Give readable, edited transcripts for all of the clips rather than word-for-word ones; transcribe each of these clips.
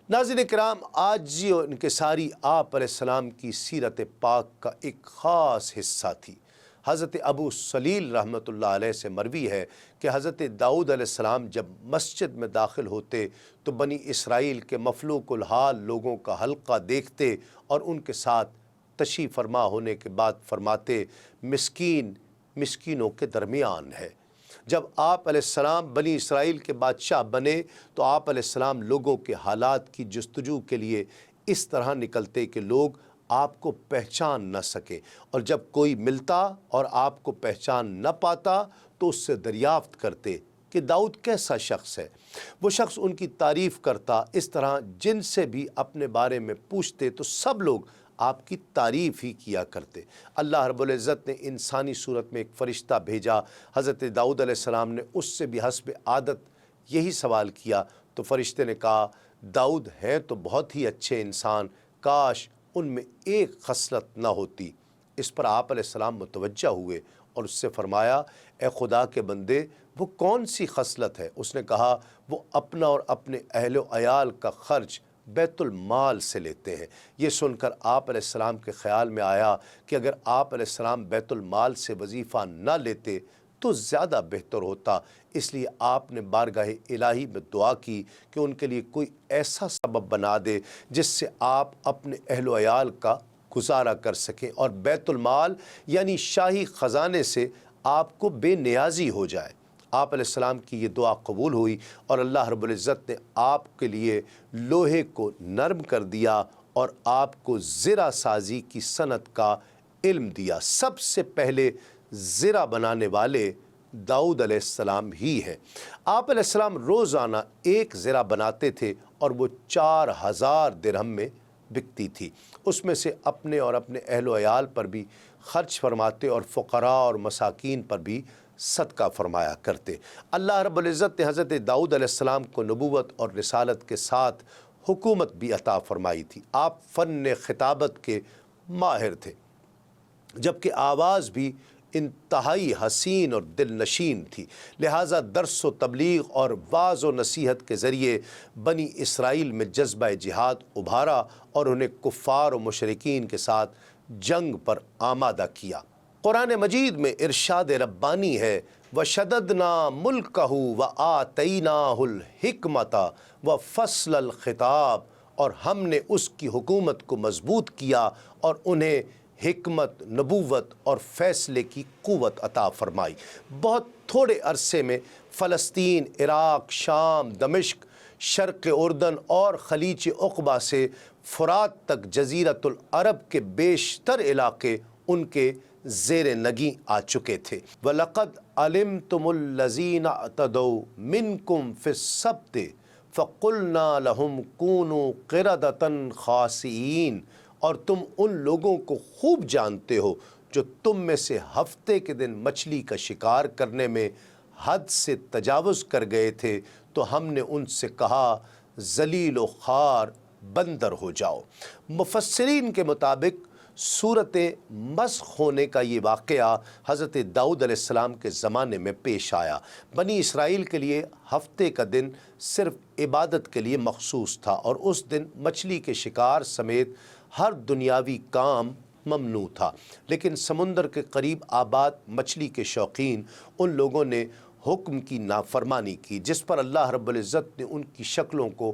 ناظرین کرام، آج اور انکساری آپ علیہ السلام کی سیرت پاک کا ایک خاص حصہ تھی۔ حضرت ابو سلیل رحمۃ اللہ علیہ سے مروی ہے کہ حضرت داؤد علیہ السلام جب مسجد میں داخل ہوتے تو بنی اسرائیل کے مفلوق الحال لوگوں کا حلقہ دیکھتے اور ان کے ساتھ تشریف فرما ہونے کے بعد فرماتے، مسکین مسکینوں کے درمیان ہے۔ جب آپ علیہ السلام بنی اسرائیل کے بادشاہ بنے تو آپ علیہ السلام لوگوں کے حالات کی جستجو کے لیے اس طرح نکلتے کہ لوگ آپ کو پہچان نہ سکے، اور جب کوئی ملتا اور آپ کو پہچان نہ پاتا تو اس سے دریافت کرتے کہ داؤد کیسا شخص ہے۔ وہ شخص ان کی تعریف کرتا، اس طرح جن سے بھی اپنے بارے میں پوچھتے تو سب لوگ آپ کی تعریف ہی کیا کرتے۔ اللہ رب العزت نے انسانی صورت میں ایک فرشتہ بھیجا۔ حضرت داؤد علیہ السلام نے اس سے بھی حسب عادت یہی سوال کیا تو فرشتے نے کہا، داؤد ہیں تو بہت ہی اچھے انسان، کاش ان میں ایک خصلت نہ ہوتی۔ اس پر آپ علیہ السلام متوجہ ہوئے اور اس سے فرمایا، اے خدا کے بندے، وہ کون سی خصلت ہے؟ اس نے کہا، وہ اپنا اور اپنے اہل و عیال کا خرچ بیت المال سے لیتے ہیں۔ یہ سن کر آپ علیہ السلام کے خیال میں آیا کہ اگر آپ علیہ السلام بیت المال سے وظیفہ نہ لیتے تو زیادہ بہتر ہوتا، اس لیے آپ نے بارگاہ الہی میں دعا کی کہ ان کے لیے کوئی ایسا سبب بنا دے جس سے آپ اپنے اہل و عیال کا گزارا کر سکیں اور بیت المال یعنی شاہی خزانے سے آپ کو بے نیازی ہو جائے۔ آپ علیہ السلام کی یہ دعا قبول ہوئی اور اللہ رب العزت نے آپ کے لیے لوہے کو نرم کر دیا اور آپ کو زرہ سازی کی صنعت کا علم دیا۔ سب سے پہلے زرہ بنانے والے داؤد علیہ السلام ہی ہیں۔ آپ علیہ السلام روزانہ ایک زرہ بناتے تھے اور وہ 4000 درہم میں بکتی تھی۔ اس میں سے اپنے اور اپنے اہل و عیال پر بھی خرچ فرماتے اور فقراء اور مساکین پر بھی صدقہ فرمایا کرتے۔ اللہ رب العزت نے حضرت داؤد علیہ السلام کو نبوت اور رسالت کے ساتھ حکومت بھی عطا فرمائی تھی۔ آپ فن خطابت کے ماہر تھے، جبکہ آواز بھی انتہائی حسین اور دل نشین تھی، لہٰذا درس و تبلیغ اور واعظ و نصیحت کے ذریعے بنی اسرائیل میں جذبہ جہاد ابھارا اور انہیں کفار و مشرکین کے ساتھ جنگ پر آمادہ کیا۔ قرآن مجید میں ارشاد ربانی ہے، وَشَدَدْنَا مُلْكَهُ وَآتَيْنَاهُ الْحِكْمَةَ وَفَصْلَ الْخِطَابِ، اور ہم نے اس کی حکومت کو مضبوط کیا اور انہیں حکمت، نبوت اور فیصلے کی قوت عطا فرمائی۔ بہت تھوڑے عرصے میں فلسطین، عراق، شام، دمشق، شرق اردن اور خلیج عقبہ سے فرات تک جزیرۃ العرب کے بیشتر علاقے ان کے زیر نگیں آ چکے تھے۔ وَلَقَدْ عَلِمْتُمُ الَّذِينَ اعْتَدَوْا مِنْكُمْ فِي السَّبْتِ فَقُلْنَا لَهُمْ كُونُوا قِرَدَةً خَاسِئِينَ، اور تم ان لوگوں کو خوب جانتے ہو جو تم میں سے ہفتے کے دن مچھلی کا شکار کرنے میں حد سے تجاوز کر گئے تھے تو ہم نے ان سے کہا، ذلیل و خوار بندر ہو جاؤ۔ مفسرین کے مطابق صورت مسخ ہونے کا یہ واقعہ حضرت داؤد علیہ السلام کے زمانے میں پیش آیا۔ بنی اسرائیل کے لیے ہفتے کا دن صرف عبادت کے لیے مخصوص تھا اور اس دن مچھلی کے شکار سمیت ہر دنیاوی کام ممنوع تھا، لیکن سمندر کے قریب آباد مچھلی کے شوقین ان لوگوں نے حکم کی نافرمانی کی، جس پر اللہ رب العزت نے ان کی شکلوں کو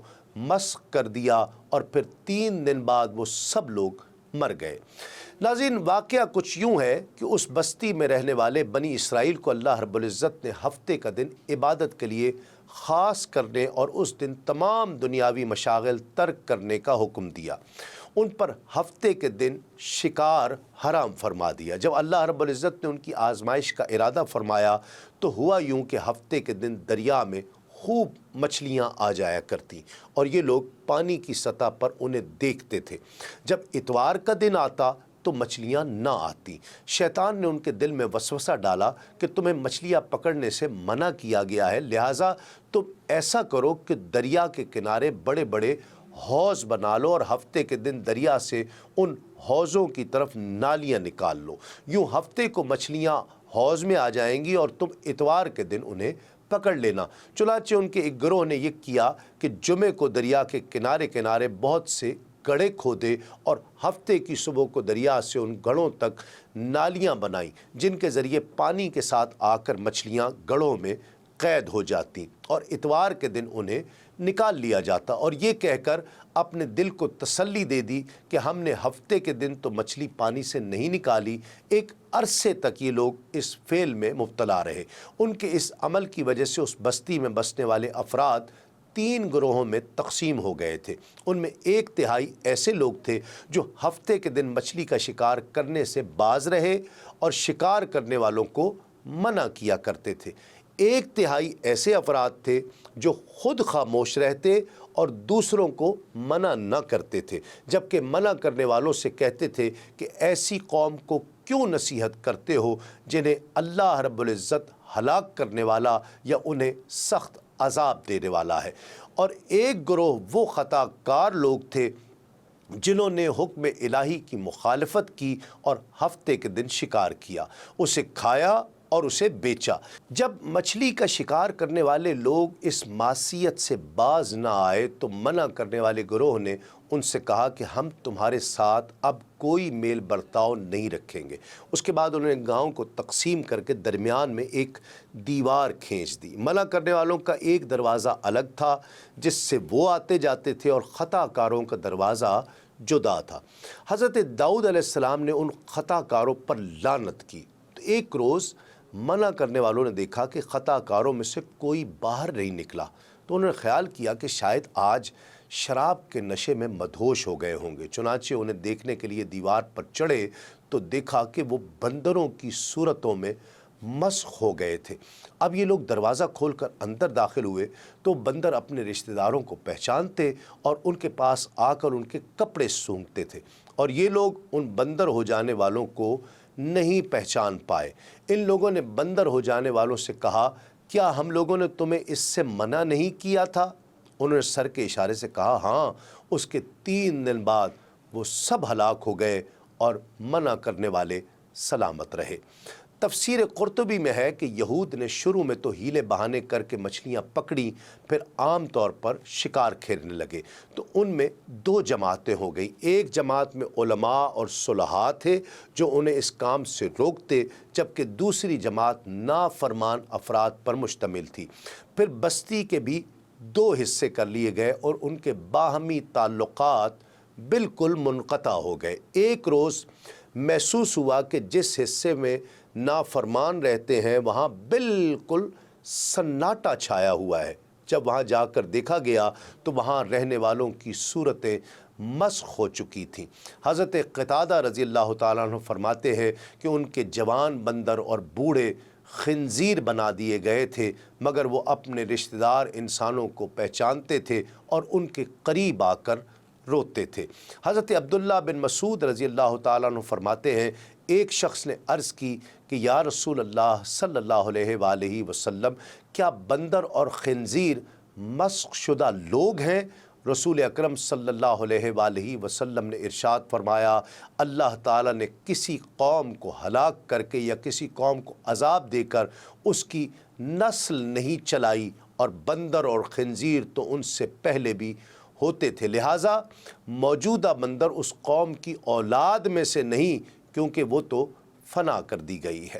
مسخ کر دیا اور پھر 3 دن بعد وہ سب لوگ مر گئے۔ ناظرین، واقعہ کچھ یوں ہے کہ اس بستی میں رہنے والے بنی اسرائیل کو اللہ رب العزت نے ہفتے کا دن عبادت کے لیے خاص کرنے اور اس دن تمام دنیاوی مشاغل ترک کرنے کا حکم دیا۔ ان پر ہفتے کے دن شکار حرام فرما دیا۔ جب اللہ رب العزت نے ان کی آزمائش کا ارادہ فرمایا تو ہوا یوں کہ ہفتے کے دن دریا میں خوب مچھلیاں آ جایا کرتی اور یہ لوگ پانی کی سطح پر انہیں دیکھتے تھے۔ جب اتوار کا دن آتا تو مچھلیاں نہ آتی۔ شیطان نے ان کے دل میں وسوسہ ڈالا کہ تمہیں مچھلیاں پکڑنے سے منع کیا گیا ہے، لہٰذا تم ایسا کرو کہ دریا کے کنارے بڑے بڑے حوض بنا لو اور ہفتے کے دن دریا سے ان حوضوں کی طرف نالیاں نکال لو۔ یوں ہفتے کو مچھلیاں حوض میں آ جائیں گی اور تم اتوار کے دن انہیں پکڑ لینا۔ چنانچہ ان کے ایک گروہ نے یہ کیا کہ جمعے کو دریا کے کنارے کنارے بہت سے گڑھے کھودے اور ہفتے کی صبح کو دریا سے ان گڑھوں تک نالیاں بنائیں جن کے ذریعے پانی کے ساتھ آ کر مچھلیاں گڑھوں میں قید ہو جاتی اور اتوار کے دن انہیں نکال لیا جاتا، اور یہ کہہ کر اپنے دل کو تسلی دے دی کہ ہم نے ہفتے کے دن تو مچھلی پانی سے نہیں نکالی۔ ایک عرصے تک یہ لوگ اس فعل میں مبتلا رہے۔ ان کے اس عمل کی وجہ سے اس بستی میں بسنے والے افراد 3 گروہوں میں تقسیم ہو گئے تھے۔ ان میں 1/3 ایسے لوگ تھے جو ہفتے کے دن مچھلی کا شکار کرنے سے باز رہے اور شکار کرنے والوں کو منع کیا کرتے تھے۔ 1/3 ایسے افراد تھے جو خود خاموش رہتے اور دوسروں کو منع نہ کرتے تھے، جبکہ منع کرنے والوں سے کہتے تھے کہ ایسی قوم کو کیوں نصیحت کرتے ہو جنہیں اللہ رب العزت ہلاک کرنے والا یا انہیں سخت عذاب دینے والا ہے۔ اور ایک گروہ وہ خطا کار لوگ تھے جنہوں نے حکم الہی کی مخالفت کی اور ہفتے کے دن شکار کیا، اسے کھایا اور اسے بیچا۔ جب مچھلی کا شکار کرنے والے لوگ اس معصیت سے باز نہ آئے تو منع کرنے والے گروہ نے ان سے کہا کہ ہم تمہارے ساتھ اب کوئی میل برتاؤ نہیں رکھیں گے۔ اس کے بعد انہوں نے گاؤں کو تقسیم کر کے درمیان میں ایک دیوار کھینچ دی۔ منع کرنے والوں کا ایک دروازہ الگ تھا جس سے وہ آتے جاتے تھے اور خطا کاروں کا دروازہ جدا تھا۔ حضرت داؤد علیہ السلام نے ان خطا کاروں پر لعنت کی۔ تو ایک روز منع کرنے والوں نے دیکھا کہ خطا کاروں میں سے کوئی باہر نہیں نکلا، تو انہوں نے خیال کیا کہ شاید آج شراب کے نشے میں مدہوش ہو گئے ہوں گے۔ چنانچہ انہیں دیکھنے کے لیے دیوار پر چڑھے تو دیکھا کہ وہ بندروں کی صورتوں میں مسخ ہو گئے تھے۔ اب یہ لوگ دروازہ کھول کر اندر داخل ہوئے تو بندر اپنے رشتہ داروں کو پہچانتے اور ان کے پاس آ کر ان کے کپڑے سونگھتے تھے، اور یہ لوگ ان بندر ہو جانے والوں کو نہیں پہچان پائے۔ ان لوگوں نے بندر ہو جانے والوں سے کہا، کیا ہم لوگوں نے تمہیں اس سے منع نہیں کیا تھا؟ انہوں نے سر کے اشارے سے کہا، ہاں۔ اس کے 3 دن بعد وہ سب ہلاک ہو گئے اور منع کرنے والے سلامت رہے۔ تفسیر قرطبی میں ہے کہ یہود نے شروع میں تو ہیلے بہانے کر کے مچھلیاں پکڑیں، پھر عام طور پر شکار کھیلنے لگے، تو ان میں 2 جماعتیں ہو گئی۔ ایک جماعت میں علماء اور صلحاء تھے جو انہیں اس کام سے روکتے، جبکہ دوسری جماعت نافرمان افراد پر مشتمل تھی۔ پھر بستی کے بھی 2 حصے کر لیے گئے اور ان کے باہمی تعلقات بالکل منقطع ہو گئے۔ ایک روز محسوس ہوا کہ جس حصے میں نافرمان رہتے ہیں وہاں بالکل سناٹا چھایا ہوا ہے۔ جب وہاں جا کر دیکھا گیا تو وہاں رہنے والوں کی صورتیں مسخ ہو چکی تھیں۔ حضرت قتادہ رضی اللہ تعالیٰ عنہ فرماتے ہیں کہ ان کے جوان بندر اور بوڑھے خنزیر بنا دیے گئے تھے، مگر وہ اپنے رشتہ دار انسانوں کو پہچانتے تھے اور ان کے قریب آ کر روتے تھے۔ حضرت عبداللہ بن مسعود رضی اللہ تعالیٰ عنہ فرماتے ہیں، ایک شخص نے عرض کی کہ یا رسول اللہ صلی اللہ علیہ وآلہ وسلم، کیا بندر اور خنزیر مسخ شدہ لوگ ہیں؟ رسول اکرم صلی اللہ علیہ وآلہ وسلم نے ارشاد فرمایا، اللہ تعالیٰ نے کسی قوم کو ہلاک کر کے یا کسی قوم کو عذاب دے کر اس کی نسل نہیں چلائی، اور بندر اور خنزیر تو ان سے پہلے بھی ہوتے تھے، لہٰذا موجودہ بندر اس قوم کی اولاد میں سے نہیں، کیونکہ وہ تو فنا کر دی گئی ہے۔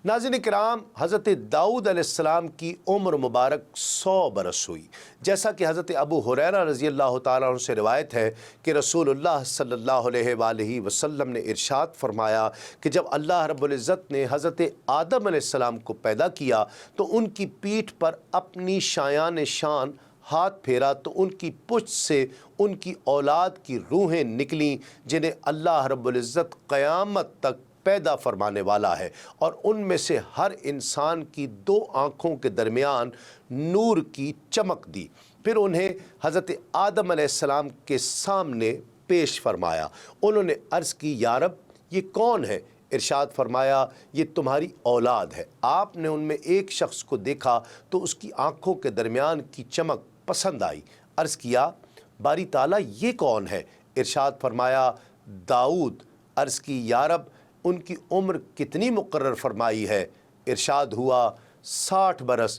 ناظرین کرام، حضرت داؤد علیہ السلام کی عمر مبارک 100 برس ہوئی، جیسا کہ حضرت ابو ہریرہ رضی اللہ تعالیٰ عنہ سے روایت ہے کہ رسول اللہ صلی اللہ علیہ وآلہ وسلم نے ارشاد فرمایا کہ جب اللہ رب العزت نے حضرت آدم علیہ السلام کو پیدا کیا تو ان کی پیٹھ پر اپنی شایان شان ہاتھ پھیرا تو ان کی پشت سے ان کی اولاد کی روحیں نکلیں جنہیں اللہ رب العزت قیامت تک پیدا فرمانے والا ہے، اور ان میں سے ہر انسان کی 2 آنکھوں کے درمیان نور کی چمک دی۔ پھر انہیں حضرت آدم علیہ السلام کے سامنے پیش فرمایا۔ انہوں نے عرض کی، یا رب، یہ کون ہے؟ ارشاد فرمایا، یہ تمہاری اولاد ہے۔ آپ نے ان میں ایک شخص کو دیکھا تو اس کی آنکھوں کے درمیان کی چمک پسند آئی۔ عرض کیا، باری تعالیٰ یہ کون ہے؟ ارشاد فرمایا، داؤد۔ عرض کی، یا رب، ان کی عمر کتنی مقرر فرمائی ہے؟ ارشاد ہوا، 60 برس۔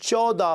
14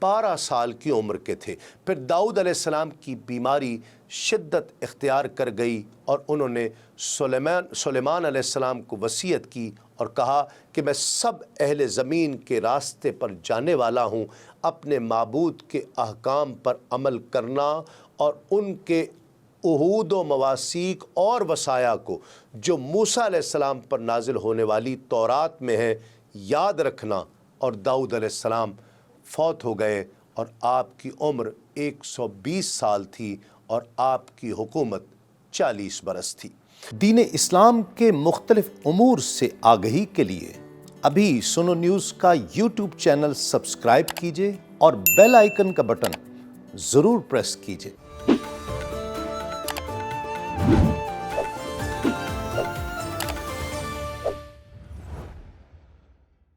12 سال کی عمر کے تھے۔ پھر داؤد علیہ السلام کی بیماری شدت اختیار کر گئی اور انہوں نے سلیمان علیہ السلام کو وصیت کی اور کہا کہ میں سب اہل زمین کے راستے پر جانے والا ہوں، اپنے معبود کے احکام پر عمل کرنا اور ان کے عہود و مواثیق اور وصایا کو جو موسیٰ علیہ السلام پر نازل ہونے والی تورات میں ہے یاد رکھنا۔ اور داؤد علیہ السلام فوت ہو گئے اور آپ کی عمر 120 سال تھی اور آپ کی حکومت 40 برس تھی۔ دین اسلام کے مختلف امور سے آگہی کے لیے ابھی سنو نیوز کا یوٹیوب چینل سبسکرائب کیجئے اور بیل آئیکن کا بٹن ضرور پریس کیجئے۔